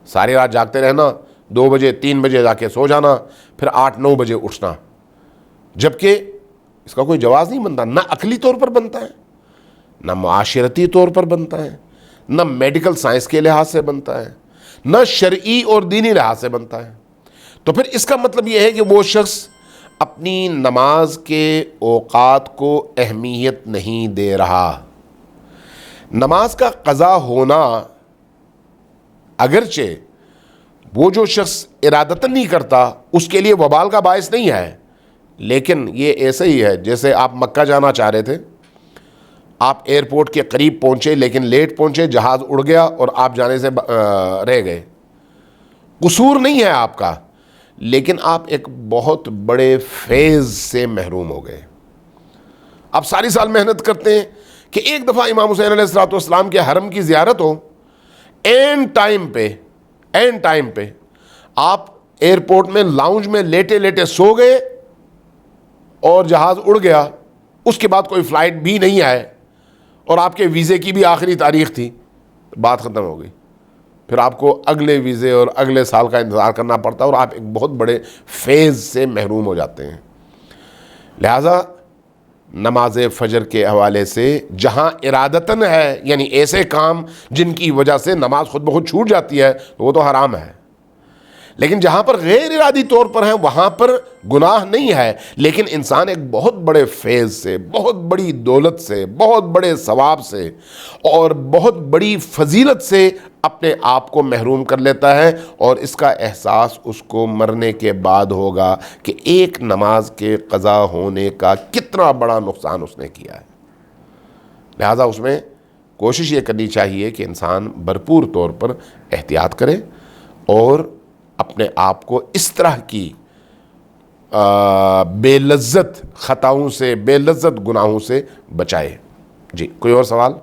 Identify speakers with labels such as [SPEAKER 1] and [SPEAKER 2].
[SPEAKER 1] ساری رات جاگتے رہنا، 2 بجے 3 بجے جا کے سو جانا، پھر 8-9 بجے اٹھنا، جبکہ اس کا کوئی جواز نہیں بنتا، نہ عقلی طور پر بنتا ہے، نہ معاشرتی طور پر بنتا ہے، نہ میڈیکل سائنس کے لحاظ سے بنتا ہے، نہ شرعی اور دینی لحاظ سے بنتا ہے۔ تو پھر اس کا مطلب یہ ہے کہ وہ شخص اپنی نماز کے اوقات کو اہمیت نہیں دے رہا۔ نماز کا قضا ہونا اگرچہ وہ جو شخص ارادتاً نہیں کرتا اس کے لیے وبال کا باعث نہیں ہے، لیکن یہ ایسے ہی ہے جیسے آپ مکہ جانا چاہ رہے تھے، آپ ایئرپورٹ کے قریب پہنچے لیکن لیٹ پہنچے، جہاز اڑ گیا اور آپ جانے سے رہ گئے۔ قصور نہیں ہے آپ کا، لیکن آپ ایک بہت بڑے فیض سے محروم ہو گئے۔ آپ ساری سال محنت کرتے ہیں کہ ایک دفعہ امام حسین علیہ السلام کے حرم کی زیارت ہو، این ٹائم پہ آپ ایئرپورٹ میں لاؤنج میں لیٹے لیٹے سو گئے اور جہاز اڑ گیا، اس کے بعد کوئی فلائٹ بھی نہیں آئے اور آپ کے ویزے کی بھی آخری تاریخ تھی، بات ختم ہو گئی۔ پھر آپ کو اگلے ویزے اور اگلے سال کا انتظار کرنا پڑتا ہے اور آپ ایک بہت بڑے فیض سے محروم ہو جاتے ہیں۔ لہٰذا نماز فجر کے حوالے سے جہاں ارادتاً ہے، یعنی ایسے کام جن کی وجہ سے نماز خود بخود چھوٹ جاتی ہے، تو وہ تو حرام ہے، لیکن جہاں پر غیر ارادی طور پر ہے وہاں پر گناہ نہیں ہے، لیکن انسان ایک بہت بڑے فیض سے، بہت بڑی دولت سے، بہت بڑے ثواب سے اور بہت بڑی فضیلت سے اپنے آپ کو محروم کر لیتا ہے، اور اس کا احساس اس کو مرنے کے بعد ہوگا کہ ایک نماز کے قضا ہونے کا کتنا بڑا نقصان اس نے کیا ہے۔ لہٰذا اس میں کوشش یہ کرنی چاہیے کہ انسان بھرپور طور پر احتیاط کرے اور اپنے آپ کو اس طرح کی بے لذت خطاؤں سے، بے لذت گناہوں سے بچائے۔ جی، کوئی اور سوال؟